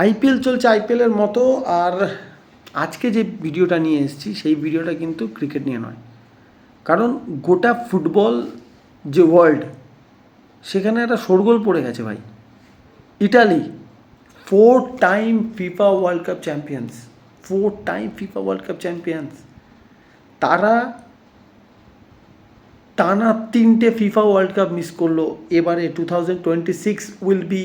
IPL চলছে আইপিএলের মতো। আর আজকে যে ভিডিওটা নিয়ে এসেছি সেই ভিডিওটা কিন্তু ক্রিকেট নিয়ে নয়, কারণ গোটা ফুটবল যে ওয়ার্ল্ড, সেখানে একটা শোরগোল পড়ে গেছে ভাই। Italy 4 time FIFA world cup champions, 4 time FIFA world cup champions. তারা টানা 3টে ফিফা ওয়ার্ল্ড কাপ মিস করলো। এবারে 2026 will be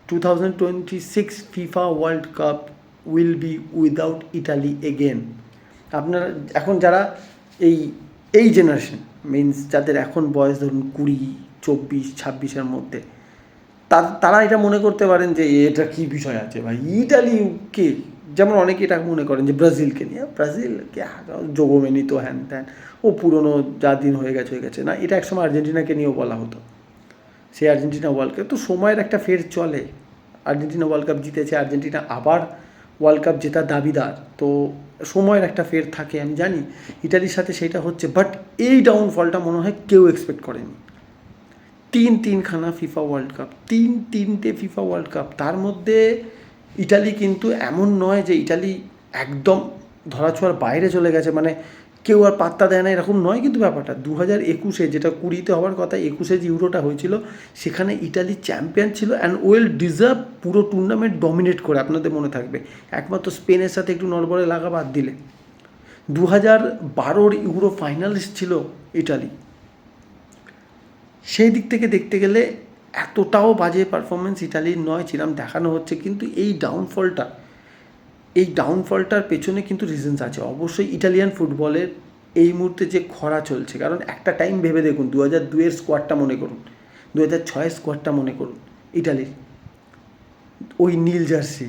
2026 FIFA world cup will be without Italy again. আপনারা এখন যারা এই এই জেনারেশন মিনস যাদের এখন বয়স ধরুন 20, 24, 26-এর মধ্যে, তারা এটা মনে করতে পারেন যে এটা কী বিষয় আছে ভাই, ইটালিকে যেমন অনেকে এটা মনে করেন যে ব্রাজিলকে নিয়ে, ব্রাজিলকে যোগমেনি তো হ্যান ত্যান, ও পুরনো যা দিন হয়ে গেছে না। এটা একসময় আর্জেন্টিনাকে নিয়েও বলা হতো, সেই আর্জেন্টিনা ওয়ার্ল্ড কাপ তো সময়ের একটা ফের চলে। আর্জেন্টিনা ওয়ার্ল্ড কাপ জিতেছে, আর্জেন্টিনা আবার ওয়ার্ল্ড কাপ জেতার দাবিদার, তো সময়ের একটা ফের থাকে, আমি জানি ইটালির সাথে সেটা হচ্ছে। বাট এই ডাউনফলটা মনে হয় কেউ এক্সপেক্ট করেনি। তিনখানা ফিফা ওয়ার্ল্ড কাপ, তিনটে ফিফা ওয়ার্ল্ড কাপ, তার মধ্যে ইটালি কিন্তু এমন নয় যে ইটালি একদম ধরাছোঁয়ার বাইরে চলে গেছে, মানে কেউ আর পাত্তা দেয় না, এরকম নয় কিন্তু ব্যাপারটা। 2021-এ যেটা 20-তে হওয়ার কথা, 21-এ যে ইউরোটা হয়েছিল সেখানে ইটালি চ্যাম্পিয়ন ছিল অ্যান্ড ওয়েল ডিজার্ভ, পুরো টুর্নামেন্ট ডমিনেট করে। আপনাদের মনে থাকবে একমাত্র স্পেনের সাথে একটু নড়বড়ে লাগা বাদ দিলে 2012-র ইউরো ফাইনালিস্ট ছিল ইটালি। সেই দিক থেকে দেখতে গেলে এতটাও বাজে পারফরমেন্স ইটালির নয় যেরকম দেখানো হচ্ছে। কিন্তু এই ডাউনফলটার পেছনে কিন্তু রিজনস আছে অবশ্যই। ইটালিয়ান ফুটবলের এই মুহূর্তে যে খরা চলছে, কারণ একটা টাইম ভেবে দেখুন, 2002-এর স্কোয়াডটা মনে করুন, 2006-এর স্কোয়াডটা মনে করুন ইটালির, ওই নীল জার্সি,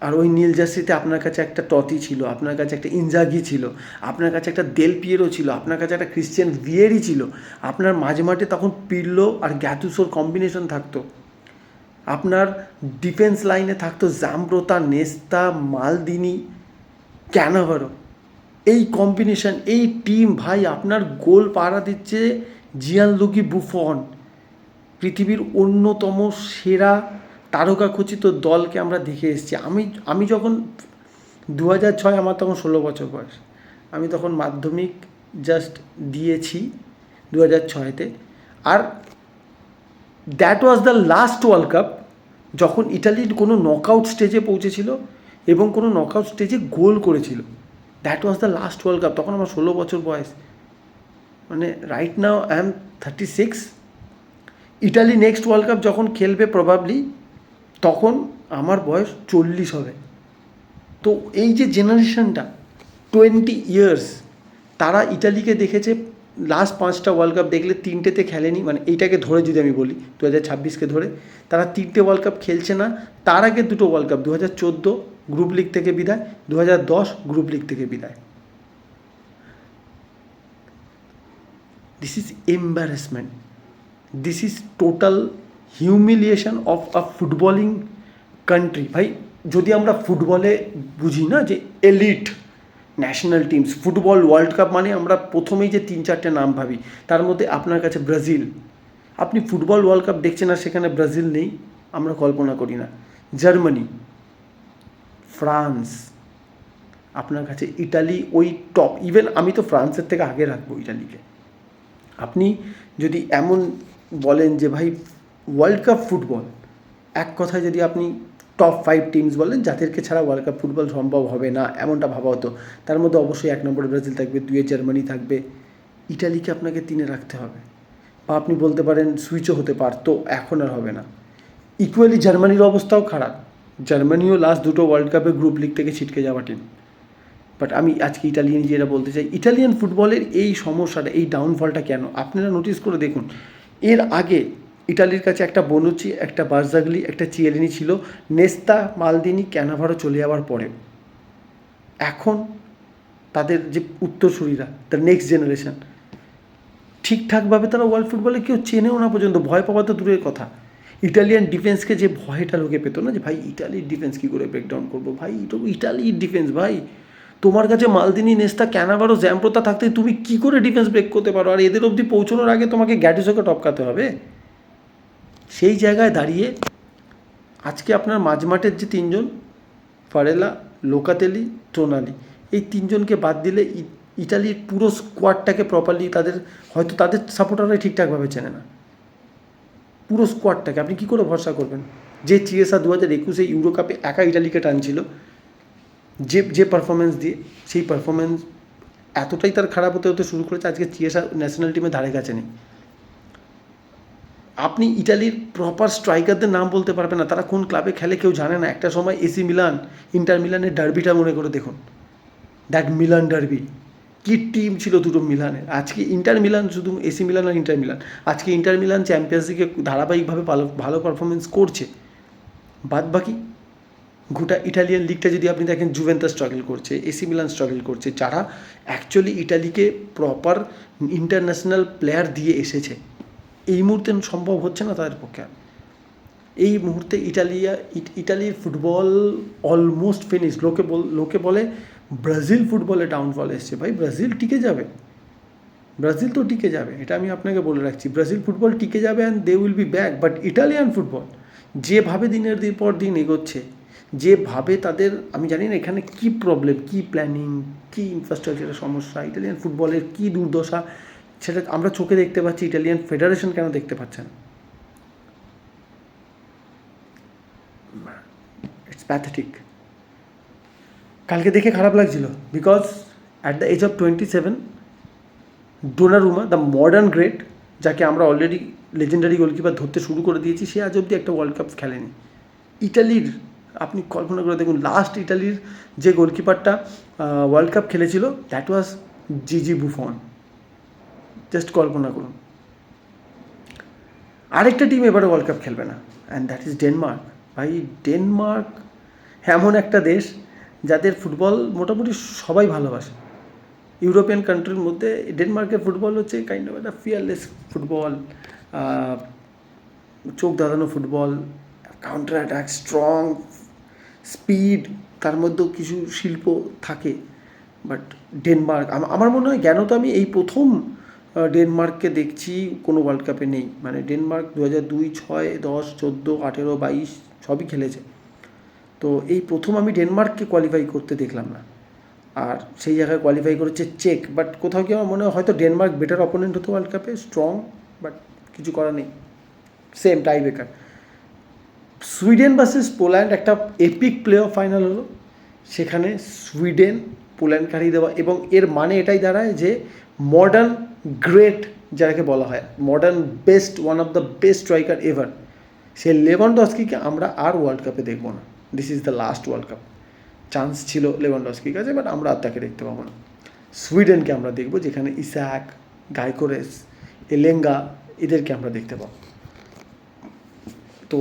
আর ওই নীল জার্সিতে আপনার কাছে একটা টটি ছিল, আপনার কাছে একটা ইনজাগি ছিল, আপনার কাছে একটা দেল পিয়েরো ছিল, আপনার কাছে একটা ক্রিশ্চিয়ান ভিয়েরি ছিল, আপনার মাঝে মাঠে তখন পিরলো আর গ্যাতুসোর কম্বিনেশন থাকতো, আপনার ডিফেন্স লাইনে থাকতো জাম্ব্রোতা, নেস্তা, মালদিনি, ক্যানাভারো। এই কম্বিনেশন, এই টিম ভাই আপনার গোল পাহারা দিচ্ছে জিয়ানলুকি বুফন। পৃথিবীর অন্যতম সেরা তারকাখচিত দলকে আমরা দেখে এসেছি। আমি যখন 2006, আমার তখন 16 বছর বয়স, আমি তখন মাধ্যমিক জাস্ট দিয়েছি 2006-তে। আর that was the last world cup যখন ইটালির কোনো নকআউট স্টেজে পৌঁছেছিল এবং কোনো নকআউট স্টেজে গোল করেছিল। That was the last world cup, তখন আমার 16 বছর বয়স। মানে right now I am 36। Italy next world cup যখন খেলবে প্রবাবলি, তখন আমার বয়স 40 হবে। তো এই যে জেনারেশনটা 20 ইয়ার্স, তারা ইটালিকে দেখেছে লাস্ট 5টা ওয়ার্ল্ড কাপ দেখলে 3টেতে খেলেনি, মানে এইটাকে ধরে যদি আমি বলি 2026-কে ধরে, তারা 3টে ওয়ার্ল্ড কাপ খেলছে না। তার আগে 2টো ওয়ার্ল্ড কাপ, 2014 গ্রুপ লিগ থেকে বিদায়, 2010 গ্রুপ লিগ থেকে বিদায়। This is embarrassment, this is total humiliation of a footballing country. ভাই যদি আমরা ফুটবলে বুঝি না যে elite national teams, football world cup মানে আমরা প্রথমেই যে 3-4টে নাম ভাবি, তার মধ্যে আপনার কাছে ব্রাজিল। আপনি ফুটবল ওয়ার্ল্ড কাপ দেখছেন আর সেখানে ব্রাজিল নেই, আমরা কল্পনা করি না। জার্মানি, ফ্রান্স, আপনার কাছে ইটালি, ওই টপ। ইভেন আমি তো ফ্রান্সের থেকে আগে রাখবো ইটালিকে। আপনি যদি এমন বলেন যে ভাই ওয়ার্ল্ড কাপ ফুটবল, এক কথায় যদি আপনি টপ 5 টিমস বলেন যাদেরকে ছাড়া ওয়ার্ল্ড কাপ ফুটবল সম্ভব হবে না, এমনটা ভাবা হতো, তার মধ্যে অবশ্যই 1 নম্বরে ব্রাজিল থাকবে, 2-এ জার্মানি থাকবে, ইটালিকে আপনাকে 3-এ রাখতে হবে। বা আপনি বলতে পারেন সুইচও হতে পারতো, এখন আর হবে না। ইকুয়ালি জার্মানির অবস্থাও খারাপ, জার্মানিও লাস্ট 2টো ওয়ার্ল্ড কাপে গ্রুপ লিগ থেকে ছিটকে যাওয়া টিম। বাট আমি আজকে ইটালিয়ান যেটা বলতে চাই, ইটালিয়ান ফুটবলের এই সমস্যাটা, এই ডাউনফলটা কেন আপনারা নোটিস করে দেখুন। এর আগে ইটালির কাছে একটা বনুচি, একটা বার্জাগলি, একটা চিয়েলিনি ছিল, নেস্তা, মালদিনি, ক্যানাভারো চলে যাওয়ার পরে এখন তাদের যে উত্তরসূরিরা, দ্য নেক্সট জেনারেশন, ঠিকঠাকভাবে তারা ওয়ার্ল্ড ফুটবলে কেউ চেনেও না পর্যন্ত, ভয় পাওয়া তো দূরের কথা। ইটালিয়ান ডিফেন্সকে যে ভয়টা লোকে পেত না যে ভাই ইটালির ডিফেন্স কী করে ব্রেকডাউন করবো, ভাই এটা ইটালির ডিফেন্স। ভাই তোমার কাছে মালদিনি, নেস্তা, ক্যানাভারো, জ্যাম্প্রোতা থাকতে তুমি কী করে ডিফেন্স ব্রেক করতে পারো? আর এদের অবধি পৌঁছানোর আগে তোমাকে গ্যাটিসোকে টপকাতে হবে। সেই জায়গায় দাঁড়িয়ে আজকে আপনার মাঝমাঠের যে তিনজন, ফারেলা, লোকাতেলি, টোনালি, এই তিনজনকে বাদ দিলে ইটালির পুরো স্কোয়াডটাকে প্রপারলি হয়তো তাদের সাপোর্টাররাই ঠিকঠাকভাবে চেনে না। পুরো স্কোয়াডটাকে আপনি কী করে ভরসা করবেন? যে চিয়েসা 2021 ইউরো কাপে একা ইটালিকে টানছিল, যে পারফরমেন্স দিয়ে, সেই পারফরমেন্স এতটাই তার খারাপ হতে হতে শুরু করেছে, আজকে চিয়েসা ন্যাশনাল টিমে ধারে কাছে নেই। আপনি ইটালির প্রপার স্ট্রাইকারদের নাম বলতে পারবেন না, তারা কোন ক্লাবে খেলে কেউ জানে না। একটা সময় এসি মিলান, ইন্টার মিলানের ডার্বিটা মনে করে দেখুন, দ্যাট মিলান ডার্বি, কি টিম ছিল দুটো মিলানের। আজকে ইন্টার মিলান, শুধু এসি মিলান আর ইন্টার মিলান, আজকে ইন্টার মিলান চ্যাম্পিয়ন্স লিগে ধারাবাহিকভাবে ভালো পারফরমেন্স করছে। বাদ বাকি গোটা ইটালিয়ান লিগটা যদি আপনি দেখেন, জুভেন্টাস স্ট্রাগল করছে, এসি মিলান স্ট্রাগল করছে, যারা অ্যাকচুয়ালি ইটালিকে প্রপার ইন্টারন্যাশনাল প্লেয়ার দিয়ে এসেছে। এই মুহূর্তে সম্ভব হচ্ছে না তাদের পক্ষে। এই মুহূর্তে ইটালির ফুটবল অলমোস্ট ফিনিশ। লোকে বলে ব্রাজিল ফুটবলে ডাউনফল এসছে। ভাই, ব্রাজিল টিকে যাবে, ব্রাজিল তো টিকে যাবে, এটা আমি আপনাকে বলে রাখছি। ব্রাজিল ফুটবল টিকে যাবে and they will be back. But Italian football যেভাবে দিনের পর দিন এগোচ্ছে, যেভাবে তাদের, আমি জানি না এখানে কী প্রবলেম, কী প্ল্যানিং, কী ইনফ্রাস্ট্রাকচারের সমস্যা, ইটালিয়ান ফুটবলের কী দুর্দশা, সেটা আমরা চোখে দেখতে পাচ্ছি। ইটালিয়ান ফেডারেশন কেন দেখতে পাচ্ছে না? It's pathetic. কালকে দেখে খারাপ লাগছিল, because at the age of 27 Donnarumma, the modern great, যাকে আমরা অলরেডি লেজেন্ডারি গোলকিপার ধরতে শুরু করে দিয়েছি, সে আজ অবধি একটা ওয়ার্ল্ড কাপ খেলেনি। ইটালির, আপনি কল্পনা করে দেখুন, লাস্ট ইটালির যে গোলকিপারটা ওয়ার্ল্ড কাপ খেলেছিল, দ্যাট ওয়াজ জিজি বুফন। জাস্ট কল্পনা করুন। আরেকটা টিম এবারে ওয়ার্ল্ড কাপ খেলবে না, অ্যান্ড দ্যাট ইজ ডেনমার্ক। ভাই, ডেনমার্ক এমন একটা দেশ যাদের ফুটবল মোটামুটি সবাই ভালোবাসে। ইউরোপিয়ান কান্ট্রির মধ্যে ডেনমার্কের ফুটবল হচ্ছে কাইন্ড অফ একটা ফিয়ারলেস ফুটবল, চোখ ধাঁধানো football, counter attack, strong, speed, তার মধ্যেও কিছু শিল্প থাকে। বাট ডেনমার্ক, আমার মনে হয় জ্ঞানত আমি এই প্রথম ডেনমার্ককে দেখছি কোনো ওয়ার্ল্ড কাপে নেই। মানে ডেনমার্ক 2002, 6, 10, 14, 18, 22 সবই খেলেছে। তো এই প্রথম আমি ডেনমার্ককে কোয়ালিফাই করতে দেখলাম না। আর সেই জায়গায় কোয়ালিফাই করেছে চেক। বাট কোথাও কি আমার মনে হয় হয়তো ডেনমার্ক বেটার অপোনেন্ট হতো ওয়ার্ল্ড কাপে, স্ট্রং, বাট কিছু করার নেই, same tie breaker. Sweden versus Poland একটা এপিক প্লে অফ ফাইনাল হলো, সেখানে সুইডেন পোল্যান্ড হারিয়ে দেওয়া, এবং এর মানে এটাই দাঁড়ায় যে মডার্ন গ্রেট যাকে বলা হয়, modern best, one of the best striker ever, সে লেভানডস্কিকে আমরা আর ওয়ার্ল্ড কাপে দেখবো না। This is the last world cup. Chance ছিল লেভানডস্কির কাছে, বাট আমরা আর তাকে দেখতে পাবো না। সুইডেনকে আমরা দেখবো, যেখানে ইসাক, গাইকোরেস, এলেঙ্গা, এদেরকে আমরা দেখতে পাবো। তো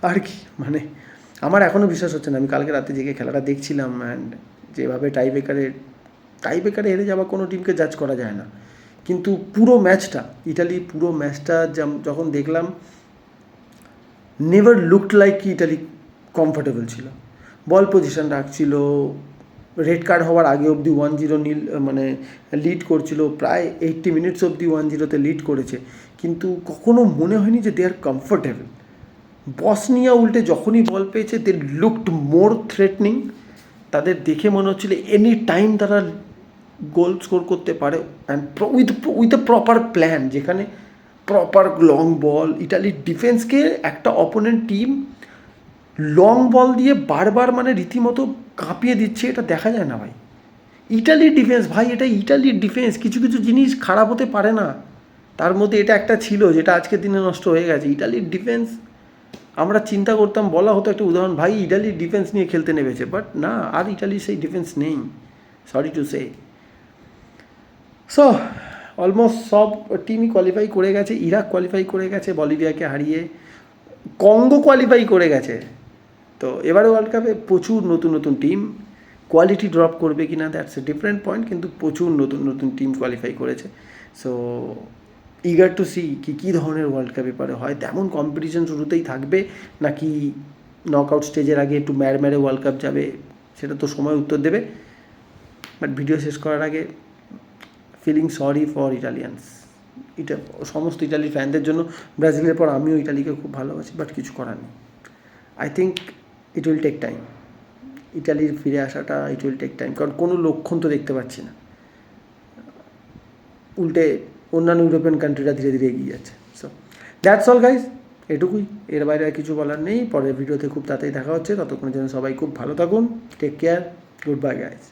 আর কি, মানে আমার এখনও বিশ্বাস হচ্ছে না। আমি কালকে রাতে জেগে খেলাটা দেখছিলাম, অ্যান্ড যেভাবে টাইব্রেকারে হেরে যাওয়া কোনো টিমকে জাজ করা যায় না, কিন্তু পুরো ম্যাচটা, ইটালি পুরো ম্যাচটা যখন দেখলাম, নেভার লুকড লাইক কি ইটালি কমফর্টেবল ছিল, বল পজিশন রাখছিল, রেড কার্ড হওয়ার আগে অবধি 1-0 মানে লিড করছিল, প্রায় 80 মিনিটস অবধি 1-0 লিড করেছে, কিন্তু কখনো মনে হয়নি যে দে আর কমফর্টেবল। বসনিয়া উল্টে যখনই বল পেয়েছে, দে লুকড মোর থ্রেটনিং। তাদের দেখে মনে হচ্ছিল এনি টাইম তারা গোল স্কোর করতে পারে, and with a proper plan, যেখানে প্রপার লং বল। ইটালির ডিফেন্সকে একটা অপোনেন্ট টিম লং বল দিয়ে বারবার মানে রীতিমতো কাঁপিয়ে দিচ্ছে, এটা দেখা যায় না ভাই। ইটালির ডিফেন্স, ভাই এটা ইটালির ডিফেন্স, কিছু কিছু জিনিস খারাপ হতে পারে না, তার মধ্যে এটা একটা ছিল যেটা আজকের দিনে নষ্ট হয়ে গেছে। ইটালির ডিফেন্স আমরা চিন্তা করতাম, বলা হতো একটা উদাহরণ, ভাই ইটালির ডিফেন্স নিয়ে খেলতে নেমেছে, বাট না, আর ইটালির সেই ডিফেন্স নেই, sorry to say. So almost সব টিমই কোয়ালিফাই করে গেছে। ইরাক কোয়ালিফাই করে গেছে বলিভিয়াকে হারিয়ে, কঙ্গো কোয়ালিফাই করে গেছে। তো এবারে ওয়ার্ল্ড কাপে প্রচুর নতুন নতুন টিম, কোয়ালিটি ড্রপ করবে কি না দ্যাটস এ ডিফারেন্ট পয়েন্ট, কিন্তু প্রচুর নতুন নতুন টিম কোয়ালিফাই করেছে। সো ইগার টু সি কী ধরনের ওয়ার্ল্ড কাপ এবারে হয়। তেমন কম্পিটিশন শুরুতেই থাকবে, নাকি নকআউট স্টেজের আগে একটু মেরে ওয়ার্ল্ড কাপ যাবে, সেটা তো সময় উত্তর দেবে। বাট ভিডিও শেষ করার আগে ফিলিং সরি ফর ইটালিয়ানস, এটা সমস্ত ইটালির ফ্যানদের জন্য। ব্রাজিলের পর আমিও ইটালিকে খুব ভালোবাসি, বাট কিছু করার নেই। I think it will take time. ইটালির ফিরে আসাটা ইট উইল টেক টাইম, কারণ কোনো লক্ষণ তো দেখতে পাচ্ছি না। উল্টে অন্যান্য ইউরোপিয়ান কান্ট্রিরা ধীরে ধীরে এগিয়ে যাচ্ছে। সো দ্যাটস অল গাইজ, এটুকুই, এর বাইরে আর কিছু বলার নেই। পরের ভিডিওতে খুব তাড়াতাড়ি দেখা হচ্ছে, ততক্ষণের জন্য সবাই খুব ভালো থাকুন, take care, goodbye guys.